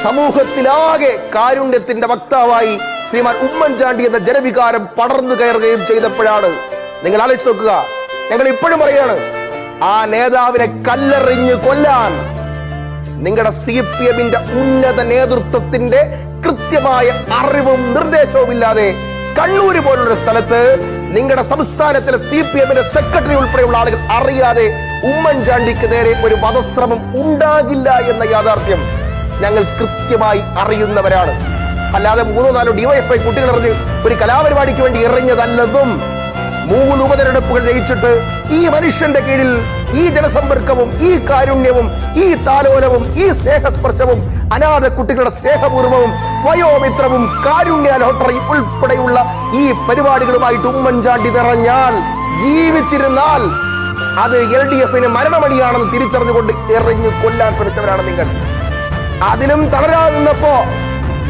സമൂഹത്തിലാകെ കാരുണ്യത്തിന്റെ വക്താവായി ശ്രീമാൻ ഉമ്മൻചാണ്ടി എന്ന ജനവികാരം പടർന്നു കയറുകയും ചെയ്തപ്പോഴാണ്, നിങ്ങൾ ആലോചിച്ച് നോക്കുക, ഞങ്ങൾ ഇപ്പോഴും പറയാണ്, ആ നേതാവിനെ കല്ലെറിഞ്ഞ് കൊല്ലാൻ നിങ്ങളുടെ CPM-ന്റെ ഉന്നത നേതൃത്വത്തിന്റെ കൃത്യമായ അറിവും നിർദ്ദേശവും ഇല്ലാതെ കണ്ണൂര് പോലുള്ള സ്ഥലത്ത് നിങ്ങളുടെ സംസ്ഥാനത്തിലെ CPM-ന്റെ സെക്രട്ടറി ഉൾപ്പെടെയുള്ള ആളുകൾ അറിയാതെ ഉമ്മൻചാണ്ടിക്ക് നേരെ ഒരു വധശ്രമം ഉണ്ടാകില്ല എന്ന യാഥാർത്ഥ്യം ഞങ്ങൾ കൃത്യമായി അറിയുന്നവരാണ്. അല്ലാതെ 3-4 DYFI കുട്ടികൾ എറിഞ്ഞ് ഒരു കലാപരിപാടിക്ക് വേണ്ടി എറിഞ്ഞതല്ലതും 3 ഉപതെരഞ്ഞെടുപ്പുകൾ ജയിച്ചിട്ട് ഈ മനുഷ്യന്റെ കീഴിൽ ഈ ജനസമ്പർക്കവും ഈ കാരുണ്യവും ഈ താലോലവും ഈ സ്നേഹസ്പർശവും അനാഥ കുട്ടികളുടെ സ്നേഹപൂർവവും വയോമിത്രവും കാരുണ്യ ലോട്ടറി ഉൾപ്പെടെയുള്ള ഈ പരിപാടികളുമായിട്ട് ഉമ്മൻചാണ്ടി നിറഞ്ഞാൽ, ജീവിച്ചിരുന്നാൽ അത് LDF-ന് മരണമണിയാണെന്ന് തിരിച്ചറിഞ്ഞുകൊണ്ട് എറിഞ്ഞു കൊല്ലാൻ ശ്രമിച്ചവരാണ് നിങ്ങൾ. അതിലും തളരാതെ നിന്നപ്പോ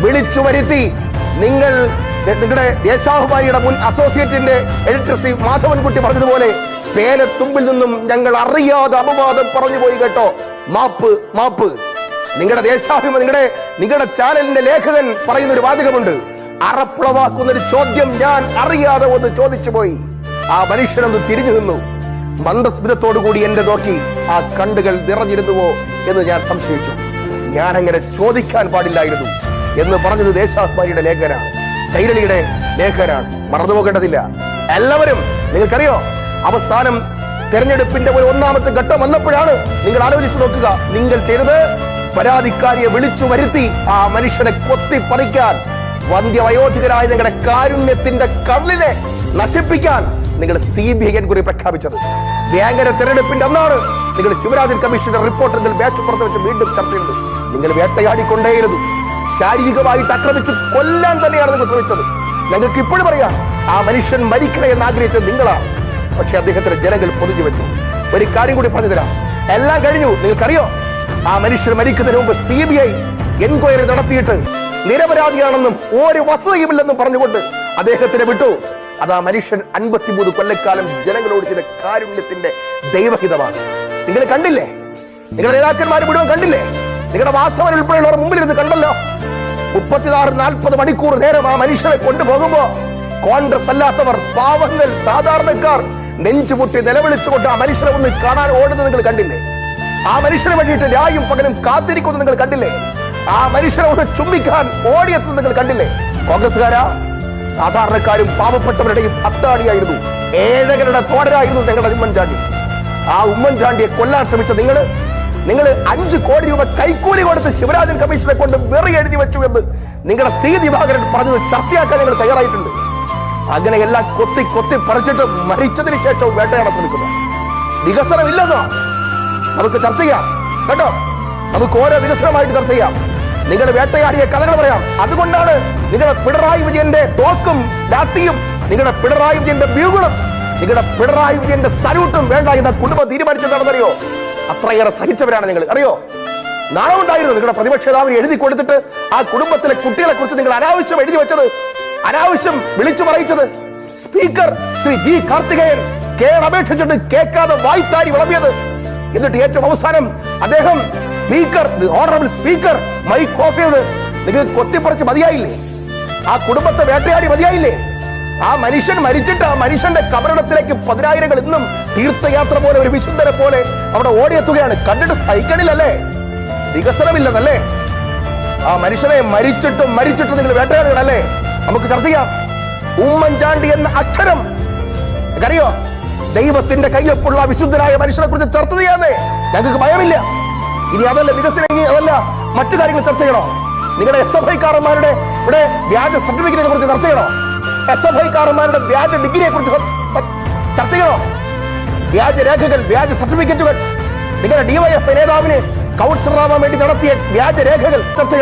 വിളിച്ചു വരുത്തി നിങ്ങളുടെ ദേശാഭിമാനിയുടെ മുൻ അസോസിയേറ്റിന്റെ എഡിറ്റർ ശ്രീ മാധവൻകുട്ടി പറഞ്ഞതുപോലെ പേനത്തുമ്പിൽ നിന്നും ഞങ്ങൾ അറിയാതെ അപവാദം പറഞ്ഞു പോയി കേട്ടോ, മാപ്പ് മാപ്പ്. നിങ്ങളുടെ ദേശാഭിമാനി നിങ്ങളുടെ ചാനലിന്റെ ലേഖകൻ പറയുന്ന ഒരു വാചകമുണ്ട്, അറപ്പുളവാക്കുന്ന ഒരു ചോദ്യം ഞാൻ അറിയാതെ ഒന്ന് ചോദിച്ചു പോയി. ആ മനുഷ്യനൊന്ന് തിരിഞ്ഞു നിന്നു, മന്ദസ്മിതത്തോടു കൂടി എന്റെ നോക്കി. ആ കണ്ണുകൾ നിറഞ്ഞിരുന്നുവോ എന്ന് ഞാൻ സംശയിച്ചു. ഞാൻ അങ്ങനെ ചോദിക്കാൻ പാടില്ലായിരുന്നു എന്ന് പറഞ്ഞത് ദേശാഭിമാനിയുടെ ലേഖകനാണ്, കൈരളിയുടെ ലേഖകനാണ്. മറന്നുപോകേണ്ടതില്ല. എല്ലാവരും നിങ്ങൾക്കറിയോ, അവസാനം തെരഞ്ഞെടുപ്പിന്റെ ഒരു 1ാമത്തെ ഘട്ടം വന്നപ്പോഴാണ്, നിങ്ങൾ ആലോചിച്ചു നോക്കുക, നിങ്ങൾ ചെയ്തത് പരാതിക്കാരിയെ വിളിച്ചു വരുത്തി ആ മനുഷ്യനെ കൊത്തിപ്പറിക്കാൻ, വന്ധ്യവയോധികരായ നിങ്ങളുടെ കാരുണ്യത്തിന്റെ കള്ളിനെ നശിപ്പിക്കാൻ നിങ്ങൾ CBI എൻക്വയറി പ്രഖ്യാപിച്ചത്. വേങ്ങര തെരഞ്ഞെടുപ്പിന്റെ അന്നാണ് നിങ്ങൾ ശിവരാജൻ കമ്മീഷന്റെ റിപ്പോർട്ട് മേശപ്പുറത്ത് വെച്ച് വീണ്ടും ചർച്ച ചെയ്തത്. നിങ്ങൾ വേട്ടയാടിക്കൊണ്ടേയിരുന്നു, ശാരീരികമായിട്ട് ആക്രമിച്ച് കൊല്ലാൻ തന്നെയാണ് നിങ്ങൾ ശ്രമിച്ചത്. ഞങ്ങൾക്ക് ഇപ്പോഴും പറയാം, ആ മനുഷ്യൻ മരിക്കണേ എന്ന് ആഗ്രഹിച്ചത് നിങ്ങളാണ്. പക്ഷെ അദ്ദേഹത്തിന് ജനങ്ങൾ പൊതിഞ്ഞു വെച്ചു. ഒരു കാര്യം കൂടി പറഞ്ഞു തരാം, എല്ലാം കഴിഞ്ഞു. നിങ്ങൾക്കറിയോ, ആ മനുഷ്യൻ മരിക്കുന്നതിന് മുമ്പ് CBI എൻക്വയറി നടത്തിയിട്ട് നിരപരാധിയാണെന്നും ഒരു വസ്തുതയുമില്ലെന്നും പറഞ്ഞുകൊണ്ട് അദ്ദേഹത്തിനെ വിട്ടു. അത് ആ മനുഷ്യൻ 53 കൊല്ലക്കാലം ജനങ്ങളോട് ചെയ്ത കാരുണ്യത്തിന്റെ ദൈവഹിതമാണ്. നിങ്ങൾ കണ്ടില്ലേ? നിങ്ങളുടെ നേതാക്കന്മാർ മുഴുവൻ കണ്ടില്ലേ? നിങ്ങളുടെ വാസവൻ ഉൾപ്പെടെയുള്ളവർ മുമ്പിലിരുന്ന് കണ്ടല്ലോ. 36-40 മണിക്കൂർ നേരം ആ മനുഷ്യനെ കൊണ്ടുപോകുമ്പോ കോൺഗ്രസ് അല്ലാത്തവർ, പാവങ്ങൾ, സാധാരണക്കാർ നെഞ്ചുമുട്ടി നിലവിളിച്ചുകൊണ്ട് ആ മനുഷ്യനെ ഒന്ന് കാണാൻ ഓടുന്നത് നിങ്ങൾ കണ്ടില്ലേ? ആ മനുഷ്യനെ വേണ്ടിയിട്ട് രായും പകലും കാത്തിരിക്കുന്നത് നിങ്ങൾ കണ്ടില്ലേ? ആ മനുഷ്യനെ ഒന്ന് ചുംബിക്കാൻ ഓടിയെത്തുന്നത് നിങ്ങൾ കണ്ടില്ലേ? കോൺഗ്രസ്സുകാരാ, സാധാരണക്കാരും പാവപ്പെട്ടവരുടെയും അത്താണിയായിരുന്നു, ഏഴകളുടെ തോടരായിരുന്നു ഞങ്ങളുടെ ഉമ്മൻചാണ്ടി. ആ ഉമ്മൻചാണ്ടിയെ കൊല്ലാൻ ശ്രമിച്ച നിങ്ങൾ 5 കോടി രൂപ കൈക്കൂലി കൊടുത്ത് ശിവരാജൻ കമ്മീഷനെ കൊണ്ട് വെറി എഴുതി വെച്ചു എന്ന് നിങ്ങളുടെ C ദിവാകരൻ പറഞ്ഞത് ചർച്ചയാക്കാൻ ഞങ്ങൾ തയ്യാറായിട്ടുണ്ട്. അങ്ങനെ എല്ലാം കൊത്തി പറിച്ചിട്ട് മരിച്ചതിന് ശേഷവും വേട്ടയാടാൻ ശ്രമിക്കുന്നു. വികസനമില്ലെന്നോ? നമുക്ക് ചർച്ച ചെയ്യാം കേട്ടോ, നമുക്ക് ഓരോ വികസനമായിട്ട് ചർച്ച ചെയ്യാം. നിങ്ങൾ വേട്ടയാടിയ കഥകൾ പറയാം. അതുകൊണ്ടാണ് നിങ്ങളുടെ പിണറായി വിജയന്റെ തോക്കും ലാത്തിയും, നിങ്ങളുടെ പിണറായി വിജയന്റെ ബ്യൂഗിളും, നിങ്ങളുടെ പിണറായി വിജയന്റെ സല്യൂട്ടും വേണ്ട എന്ന കുടുംബം തീരുമാനിച്ചിട്ടാണെന്നറിയോ? അത്രയേറെ സഹിച്ചവരാണ് നിങ്ങൾ. അറിയോ, നാണമുണ്ടായിരുന്നു നിങ്ങളുടെ പ്രതിപക്ഷ നേതാവിന് എഴുതി കൊടുത്തിട്ട് ആ കുടുംബത്തിലെ കുട്ടികളെ കുറിച്ച് നിങ്ങൾ അനാവശ്യം എഴുതി വെച്ചത്, അനാവശ്യം വിളിച്ചു പറയിച്ചത്. Speaker Shri G. കാർത്തികേയൻ അപേക്ഷിച്ചിട്ട് കേൾക്കാതെ വായ്ത്താരി വിളമ്പിയത്. എന്നിട്ട് ഏറ്റവും അവസാനം അദ്ദേഹം ഓണറബിൾ സ്പീക്കർ മൈക്ക് ഓഫ് ചെയ്ത് നിങ്ങൾ കൊത്തിപ്പറിച്ച് മതിയായില്ലേ? ആ കുടുംബത്തെ വേട്ടയാടി മതിയായില്ലേ? ആ മനുഷ്യൻ മരിച്ചിട്ട് ആ മനുഷ്യന്റെ കബറിടത്തിലേക്ക് 10,000 ഇന്നും തീർത്ഥയാത്ര പോലെ, ഒരു വിശുദ്ധരെ പോലെ അവിടെ ഓടിയെത്തുകയാണ്. കണ്ടിട്ട് സഹിക്കണില്ലല്ലേ? വികസനമില്ലെന്നല്ലേ? ആ മനുഷ്യനെ മരിച്ചിട്ടും നിങ്ങൾ വേട്ടയാടുകയാണല്ലേ? നമുക്ക് ചർച്ച ചെയ്യാം. ഉമ്മൻചാണ്ടി എന്ന അക്ഷരം അറിയോ? ദൈവത്തിന്റെ കയ്യൊപ്പുള്ള വിശുദ്ധനായ മനുഷ്യനെ കുറിച്ച് ചർച്ച ചെയ്യാന്നേ ഞങ്ങൾക്ക് ഭയമില്ല. ഇനി അതല്ല വികസനം, അതല്ല മറ്റു കാര്യങ്ങൾ ചർച്ച ചെയ്യണോ? നിങ്ങളുടെ SFI-കാരന്മാരുടെ ഇവിടെ വ്യാജ സർട്ടിഫിക്കറ്റിനെ കുറിച്ച് ചർച്ച ചെയ്യണോ? SFI-കാരന്മാരുടെ വ്യാജ ഡിഗ്രിയെ കുറിച്ച് ചർച്ച ചെയ്യണോ? വ്യാജ രേഖകൾ, വ്യാജ സർട്ടിഫിക്കറ്റുകൾ, നിങ്ങളുടെ DYFI നേതാവിന് കൗൺസിലറാവാൻ വേണ്ടി നടത്തിയ വ്യാജ രേഖകൾ ചർച്ച ചെയ്യണം.